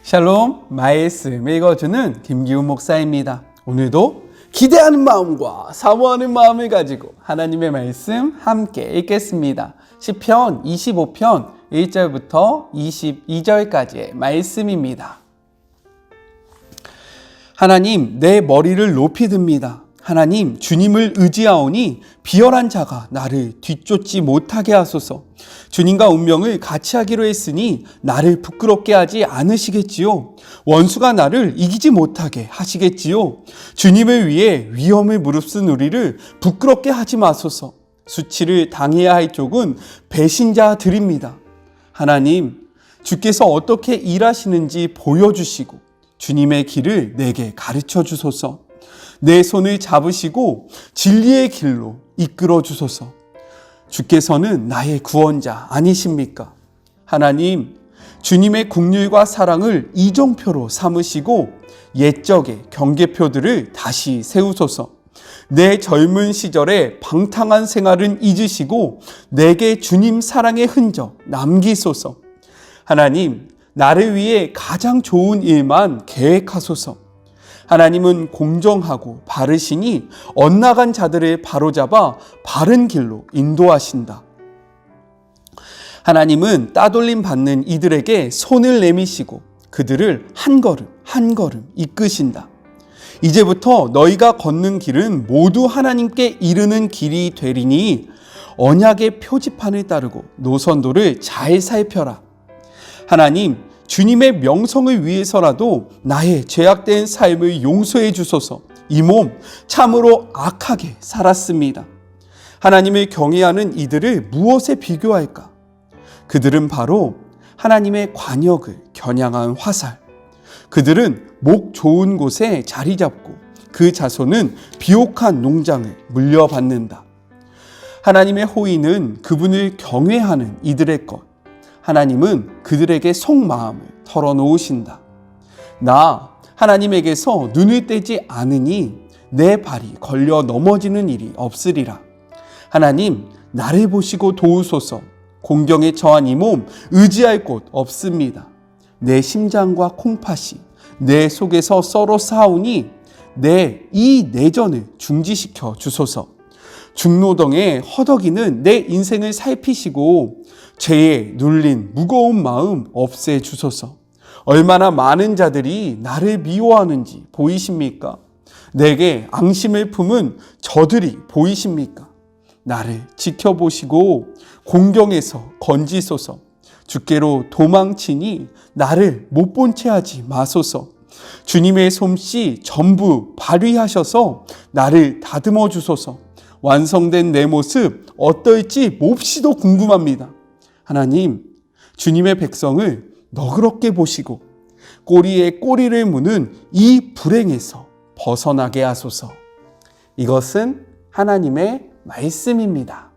샬롬, 말씀 읽어주는 김기훈 목사입니다. 오늘도 기대하는 마음과 사모하는 마음을 가지고 하나님의 말씀 함께 읽겠습니다. 시편 25편 1절부터 22절까지의 말씀입니다. 하나님, 내 머리를 높이 듭니다. 하나님, 주님을 의지하오니 비열한 자가 나를 뒤쫓지 못하게 하소서. 주님과 운명을 같이 하기로 했으니 나를 부끄럽게 하지 않으시겠지요. 원수가 나를 이기지 못하게 하시겠지요. 주님을 위해 위험을 무릅쓴 우리를 부끄럽게 하지 마소서. 수치를 당해야 할 쪽은 배신자들입니다. 하나님, 주께서 어떻게 일하시는지 보여주시고 주님의 길을 내게 가르쳐 주소서. 내 손을 잡으시고 진리의 길로 이끌어 주소서. 주께서는 나의 구원자 아니십니까? 하나님, 주님의 긍휼과 사랑을 이정표로 삼으시고 옛적의 경계표들을 다시 세우소서. 내 젊은 시절의 방탕한 생활은 잊으시고 내게 주님 사랑의 흔적 남기소서. 하나님, 나를 위해 가장 좋은 일만 계획하소서. 하나님은 공정하고 바르시니 엇나간 자들을 바로잡아 바른 길로 인도하신다. 하나님은 따돌림 받는 이들에게 손을 내미시고 그들을 한 걸음 한 걸음 이끄신다. 이제부터 너희가 걷는 길은 모두 하나님께 이르는 길이 되리니 언약의 표지판을 따르고 노선도를 잘 살펴라. 하나님, 주님의 명성을 위해서라도 나의 죄악된 삶을 용서해 주소서. 이 몸 참으로 악하게 살았습니다. 하나님을 경외하는 이들을 무엇에 비교할까? 그들은 바로 하나님의 관역을 겨냥한 화살. 그들은 목 좋은 곳에 자리 잡고 그 자손은 비옥한 농장을 물려받는다. 하나님의 호의는 그분을 경외하는 이들의 것. 하나님은 그들에게 속마음을 털어놓으신다. 나 하나님에게서 눈을 떼지 않으니 내 발이 걸려 넘어지는 일이 없으리라. 하나님, 나를 보시고 도우소서. 공경에 처한 이 몸 의지할 곳 없습니다. 내 심장과 콩팥이 내 속에서 썰어 싸우니 내 이 내전을 중지시켜 주소서. 중노동에 허덕이는 내 인생을 살피시고 죄에 눌린 무거운 마음 없애 주소서. 얼마나 많은 자들이 나를 미워하는지 보이십니까? 내게 앙심을 품은 저들이 보이십니까? 나를 지켜보시고 공경에서 건지소서. 주께로 도망치니 나를 못 본 채 하지 마소서. 주님의 솜씨 전부 발휘하셔서 나를 다듬어 주소서. 완성된 내 모습 어떨지 몹시도 궁금합니다. 하나님, 주님의 백성을 너그럽게 보시고 꼬리에 꼬리를 무는 이 불행에서 벗어나게 하소서. 이것은 하나님의 말씀입니다.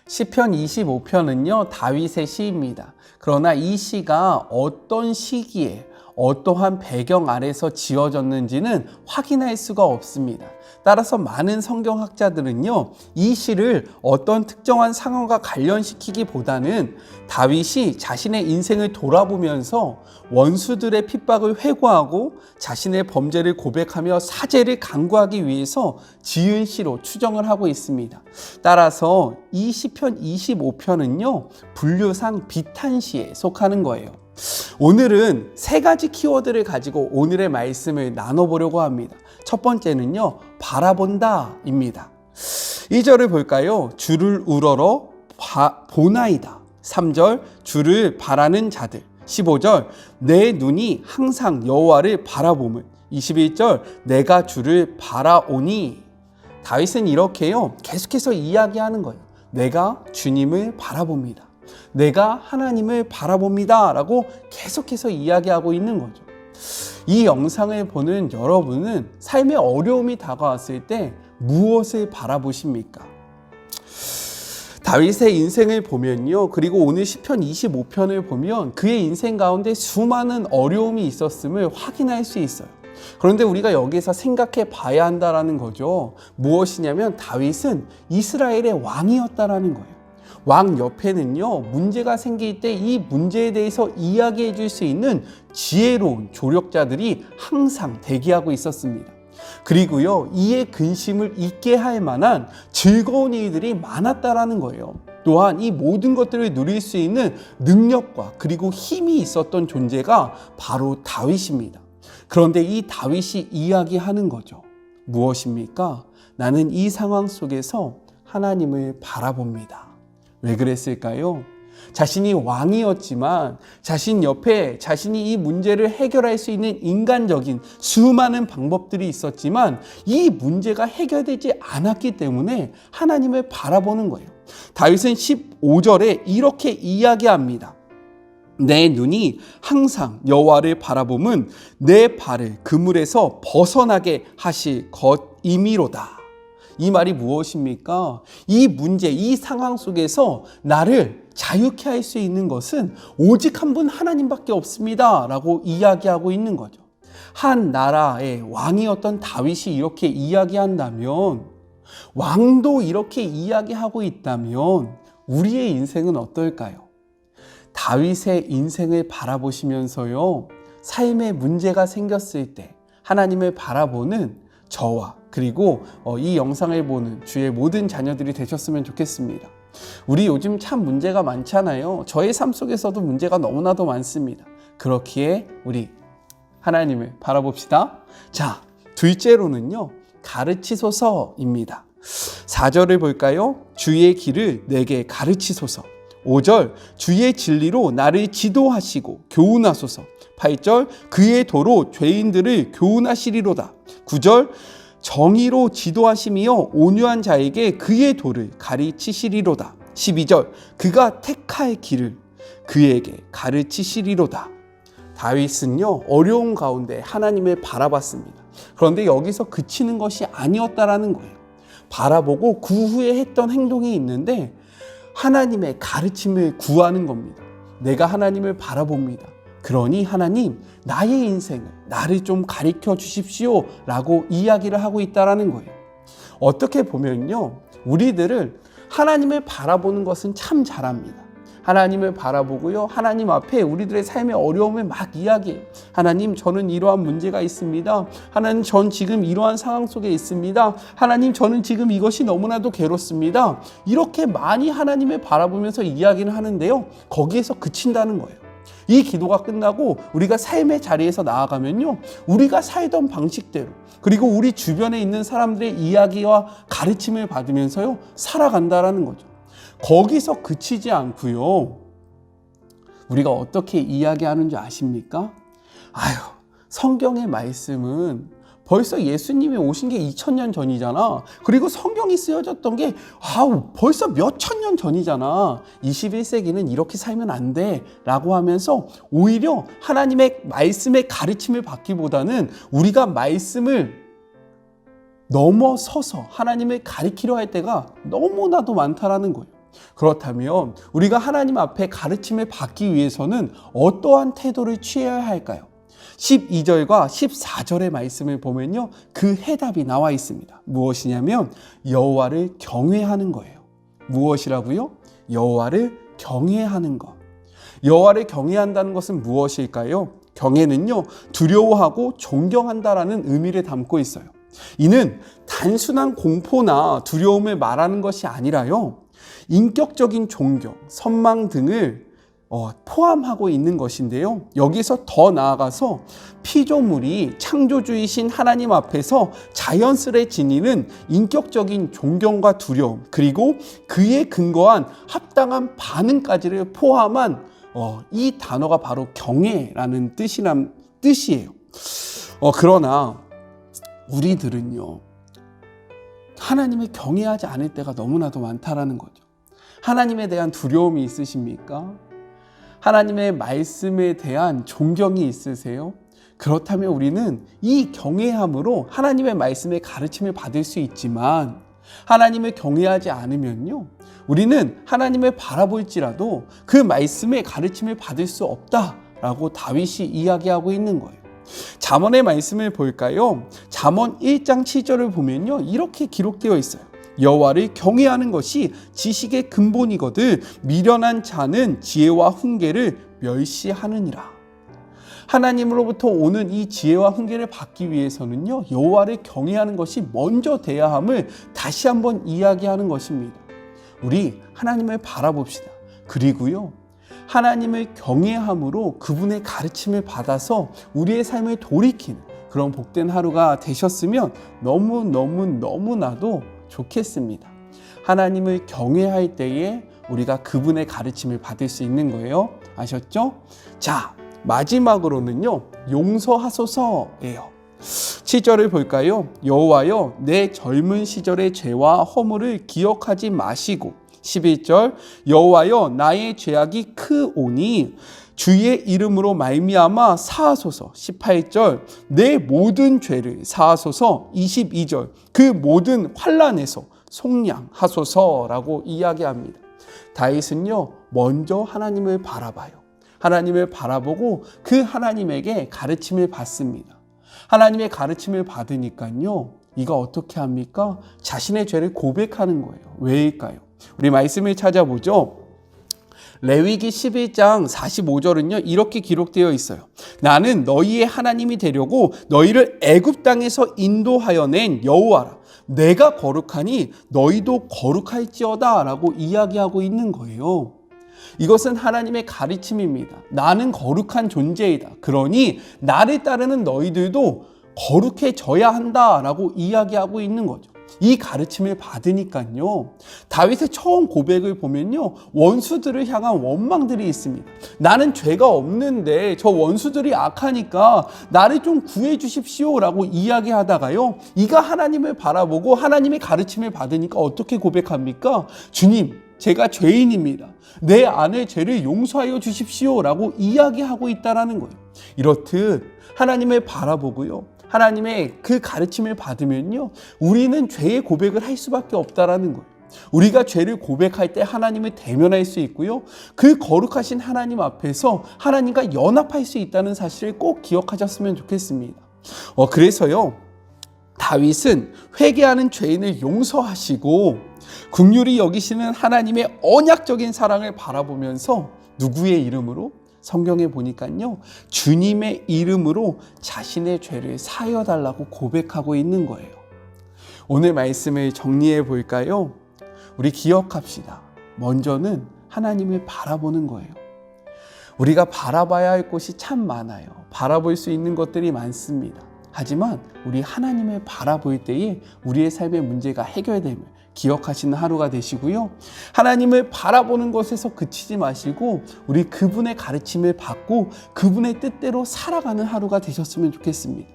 시편 25편은요, 다윗의 시입니다. 그러나 이 시가 어떤 시기에 어떠한 배경 아래서 지어졌는지는 확인할 수가 없습니다. 따라서 많은 성경학자들은요, 이 시를 어떤 특정한 상황과 관련시키기보다는 다윗이 자신의 인생을 돌아보면서 원수들의 핍박을 회고하고 자신의 범죄를 고백하며 사죄를 간구하기 위해서 지은 시로 추정을 하고 있습니다. 따라서 이 시편 25편은요, 분류상 비탄시에 속하는 거예요. 오늘은 세 가지 키워드를 가지고 오늘의 말씀을 나눠보려고 합니다. 첫 번째는요, 바라본다 입니다. 2절을 볼까요? 주를 우러러 보나이다. 3절, 주를 바라는 자들. 15절, 내 눈이 항상 여호와를 바라보물. 21절, 내가 주를 바라오니. 다윗은 이렇게요, 계속해서 이야기하는 거예요. 내가 주님을 바라봅니다. 내가 하나님을 바라봅니다 라고 계속해서 이야기하고 있는 거죠. 이 영상을 보는 여러분은 삶의 어려움이 다가왔을 때 무엇을 바라보십니까? 다윗의 인생을 보면요, 그리고 오늘 시편 25편을 보면 그의 인생 가운데 수많은 어려움이 있었음을 확인할 수 있어요. 그런데 우리가 여기서 생각해 봐야 한다는 거죠. 무엇이냐면 다윗은 이스라엘의 왕이었다라는 거예요. 왕 옆에는요, 문제가 생길 때 이 문제에 대해서 이야기해 줄 수 있는 지혜로운 조력자들이 항상 대기하고 있었습니다. 그리고요, 이에 근심을 잊게 할 만한 즐거운 일들이 많았다라는 거예요. 또한 이 모든 것들을 누릴 수 있는 능력과 그리고 힘이 있었던 존재가 바로 다윗입니다. 그런데 이 다윗이 이야기하는 거죠. 무엇입니까? 나는 이 상황 속에서 하나님을 바라봅니다. 왜 그랬을까요? 자신이 왕이었지만 자신 옆에 자신이 이 문제를 해결할 수 있는 인간적인 수많은 방법들이 있었지만 이 문제가 해결되지 않았기 때문에 하나님을 바라보는 거예요. 다윗은 15절에 이렇게 이야기합니다. 내 눈이 항상 여호와를 바라봄은 내 발을 그물에서 벗어나게 하실 것임이로다. 이 말이 무엇입니까? 이 문제, 이 상황 속에서 나를 자유케 할 수 있는 것은 오직 한 분 하나님밖에 없습니다 라고 이야기하고 있는 거죠. 한 나라의 왕이었던 다윗이 이렇게 이야기한다면, 왕도 이렇게 이야기하고 있다면 우리의 인생은 어떨까요? 다윗의 인생을 바라보시면서요, 삶에 문제가 생겼을 때 하나님을 바라보는 저와 그리고 이 영상을 보는 주의 모든 자녀들이 되셨으면 좋겠습니다. 우리 요즘 참 문제가 많잖아요. 저의 삶 속에서도 문제가 너무나도 많습니다. 그렇기에 우리 하나님을 바라봅시다. 자, 둘째로는요, 가르치소서입니다. 4절을 볼까요? 주의 길을 내게 가르치소서. 5절, 주의 진리로 나를 지도하시고 교훈하소서. 8절, 그의 도로 죄인들을 교훈하시리로다. 9절, 정의로 지도하시며 온유한 자에게 그의 도를 가르치시리로다. 12절, 그가 택할 길을 그에게 가르치시리로다. 다윗은요, 어려운 가운데 하나님을 바라봤습니다. 그런데 여기서 그치는 것이 아니었다라는 거예요. 바라보고 그 후에 했던 행동이 있는데 하나님의 가르침을 구하는 겁니다. 내가 하나님을 바라봅니다. 그러니 하나님, 나의 인생을 나를 좀 가르쳐 주십시오 라고 이야기를 하고 있다는 거예요. 어떻게 보면요, 우리들을 하나님을 바라보는 것은 참 잘합니다. 하나님을 바라보고요, 하나님 앞에 우리들의 삶의 어려움을 막 이야기해요. 하나님, 저는 이러한 문제가 있습니다. 하나님, 전 지금 이러한 상황 속에 있습니다. 하나님, 저는 지금 이것이 너무나도 괴롭습니다. 이렇게 많이 하나님을 바라보면서 이야기를 하는데요, 거기에서 그친다는 거예요. 이 기도가 끝나고 우리가 삶의 자리에서 나아가면요, 우리가 살던 방식대로 그리고 우리 주변에 있는 사람들의 이야기와 가르침을 받으면서요, 살아간다라는 거죠. 거기서 그치지 않고요, 우리가 어떻게 이야기하는 줄 아십니까? 아유, 성경의 말씀은 벌써 예수님이 오신 게 2000년 전이잖아. 그리고 성경이 쓰여졌던 게 벌써 몇천 년 전이잖아. 21세기는 이렇게 살면 안 돼 라고 하면서 오히려 하나님의 말씀의 가르침을 받기보다는 우리가 말씀을 넘어서서 하나님을 가리키려 할 때가 너무나도 많다라는 거예요. 그렇다면 우리가 하나님 앞에 가르침을 받기 위해서는 어떠한 태도를 취해야 할까요? 12절과 14절의 말씀을 보면요, 그 해답이 나와 있습니다. 무엇이냐면 여호와를 경외하는 거예요. 무엇이라고요? 여호와를 경외하는 것. 여호와를 경외한다는 것은 무엇일까요? 경외는요, 두려워하고 존경한다라는 의미를 담고 있어요. 이는 단순한 공포나 두려움을 말하는 것이 아니라요, 인격적인 존경, 선망 등을 포함하고 있는 것인데요, 여기서 더 나아가서 피조물이 창조주이신 하나님 앞에서 자연스레 지니는 인격적인 존경과 두려움, 그리고 그에 근거한 합당한 반응까지를 포함한 이 단어가 바로 경외라는 뜻이에요. 그러나 우리들은요, 하나님을 경외하지 않을 때가 너무나도 많다라는 거죠. 하나님에 대한 두려움이 있으십니까? 하나님의 말씀에 대한 존경이 있으세요? 그렇다면 우리는 이 경외함으로 하나님의 말씀의 가르침을 받을 수 있지만, 하나님을 경외하지 않으면요, 우리는 하나님을 바라볼지라도 그 말씀의 가르침을 받을 수 없다라고 다윗이 이야기하고 있는 거예요. 잠언의 말씀을 볼까요? 잠언 1장 7절을 보면요, 이렇게 기록되어 있어요. 여호와를 경외하는 것이 지식의 근본이거든 미련한 자는 지혜와 훈계를 멸시하느니라. 하나님으로부터 오는 이 지혜와 훈계를 받기 위해서는요, 여호와를 경외하는 것이 먼저 돼야 함을 다시 한번 이야기하는 것입니다. 우리 하나님을 바라봅시다. 그리고요, 하나님을 경외함으로 그분의 가르침을 받아서 우리의 삶을 돌이키는 그런 복된 하루가 되셨으면 너무나도 좋겠습니다. 하나님을 경외할 때에 우리가 그분의 가르침을 받을 수 있는 거예요. 아셨죠? 자, 마지막으로는요, 용서하소서예요. 7절을 볼까요? 여호와여, 내 젊은 시절의 죄와 허물을 기억하지 마시고, 11절 여호와여, 나의 죄악이 크오니 주의 이름으로 말미암아 사하소서. 18절 내 모든 죄를 사하소서. 22절 그 모든 환난에서 속량하소서라고 이야기합니다. 다윗은요, 먼저 하나님을 바라봐요. 하나님을 바라보고 그 하나님에게 가르침을 받습니다. 하나님의 가르침을 받으니까요, 이가 어떻게 합니까? 자신의 죄를 고백하는 거예요. 왜일까요? 우리 말씀을 찾아보죠. 레위기 11장 45절은요, 이렇게 기록되어 있어요. 나는 너희의 하나님이 되려고 너희를 애굽 땅에서 인도하여 낸 여호와라. 내가 거룩하니 너희도 거룩할지어다 라고 이야기하고 있는 거예요. 이것은 하나님의 가르침입니다. 나는 거룩한 존재이다. 그러니 나를 따르는 너희들도 거룩해져야 한다라고 이야기하고 있는 거죠. 이 가르침을 받으니까요, 다윗의 처음 고백을 보면요, 원수들을 향한 원망들이 있습니다. 나는 죄가 없는데 저 원수들이 악하니까 나를 좀 구해 주십시오라고 이야기하다가요, 이가 하나님을 바라보고 하나님의 가르침을 받으니까 어떻게 고백합니까? 주님, 제가 죄인입니다. 내 안의 죄를 용서하여 주십시오라고 이야기하고 있다라는 거예요. 이렇듯 하나님을 바라보고요, 하나님의 그 가르침을 받으면요, 우리는 죄의 고백을 할 수밖에 없다라는 거예요. 우리가 죄를 고백할 때 하나님을 대면할 수 있고요, 그 거룩하신 하나님 앞에서 하나님과 연합할 수 있다는 사실을 꼭 기억하셨으면 좋겠습니다. 그래서요, 다윗은 회개하는 죄인을 용서하시고 긍휼히 여기시는 하나님의 언약적인 사랑을 바라보면서 누구의 이름으로? 성경에 보니까요, 주님의 이름으로 자신의 죄를 사하여 달라고 고백하고 있는 거예요. 오늘 말씀을 정리해 볼까요? 우리 기억합시다. 먼저는 하나님을 바라보는 거예요. 우리가 바라봐야 할 곳이 참 많아요. 바라볼 수 있는 것들이 많습니다. 하지만 우리 하나님을 바라볼 때에 우리의 삶의 문제가 해결됨을 기억하시는 하루가 되시고요, 하나님을 바라보는 것에서 그치지 마시고 우리 그분의 가르침을 받고 그분의 뜻대로 살아가는 하루가 되셨으면 좋겠습니다.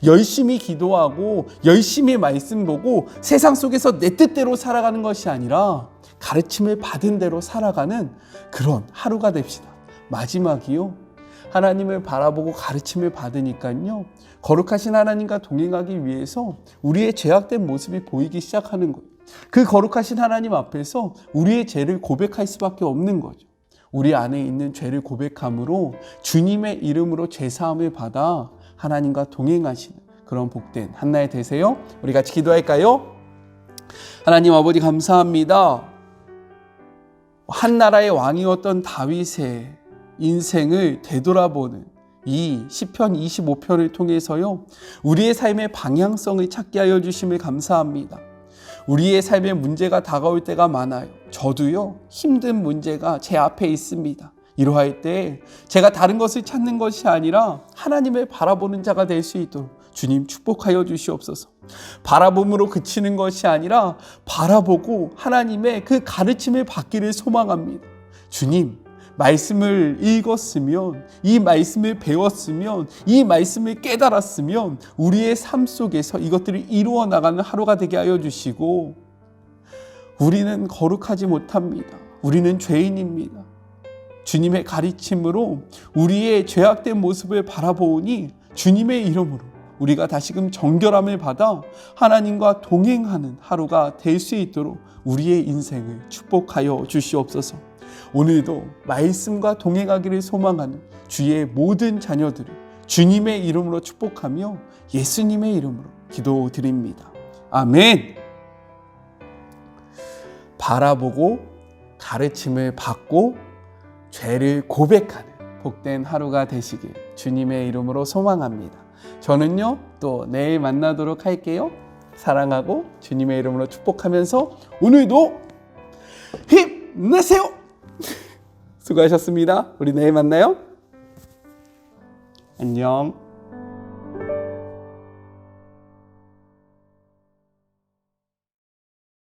열심히 기도하고 열심히 말씀 보고 세상 속에서 내 뜻대로 살아가는 것이 아니라 가르침을 받은 대로 살아가는 그런 하루가 됩시다. 마지막이요, 하나님을 바라보고 가르침을 받으니까요, 거룩하신 하나님과 동행하기 위해서 우리의 죄악된 모습이 보이기 시작하는 거예요. 그 거룩하신 하나님 앞에서 우리의 죄를 고백할 수밖에 없는 거죠. 우리 안에 있는 죄를 고백함으로 주님의 이름으로 죄사함을 받아 하나님과 동행하시는 그런 복된 한날 되세요. 우리 같이 기도할까요? 하나님 아버지, 감사합니다. 한 나라의 왕이었던 다윗의 인생을 되돌아보는 이 시편 25편을 통해서요, 우리의 삶의 방향성을 찾게 하여 주심을 감사합니다. 우리의 삶에 문제가 다가올 때가 많아요. 저도요, 힘든 문제가 제 앞에 있습니다. 이러할 때 제가 다른 것을 찾는 것이 아니라 하나님을 바라보는 자가 될 수 있도록 주님 축복하여 주시옵소서. 바라봄으로 그치는 것이 아니라 바라보고 하나님의 그 가르침을 받기를 소망합니다. 주님, 말씀을 읽었으면, 이 말씀을 배웠으면, 이 말씀을 깨달았으면 우리의 삶 속에서 이것들을 이루어 나가는 하루가 되게 하여 주시고, 우리는 거룩하지 못합니다. 우리는 죄인입니다. 주님의 가르침으로 우리의 죄악된 모습을 바라보니 주님의 이름으로 우리가 다시금 정결함을 받아 하나님과 동행하는 하루가 될 수 있도록 우리의 인생을 축복하여 주시옵소서. 오늘도 말씀과 동행하기를 소망하는 주의 모든 자녀들을 주님의 이름으로 축복하며 예수님의 이름으로 기도드립니다. 아멘. 바라보고 가르침을 받고 죄를 고백하는 복된 하루가 되시길 주님의 이름으로 소망합니다. 저는요, 또 내일 만나도록 할게요. 사랑하고 주님의 이름으로 축복하면서 오늘도 힘내세요! 수고하셨습니다. 우리 내일 만나요. 안녕.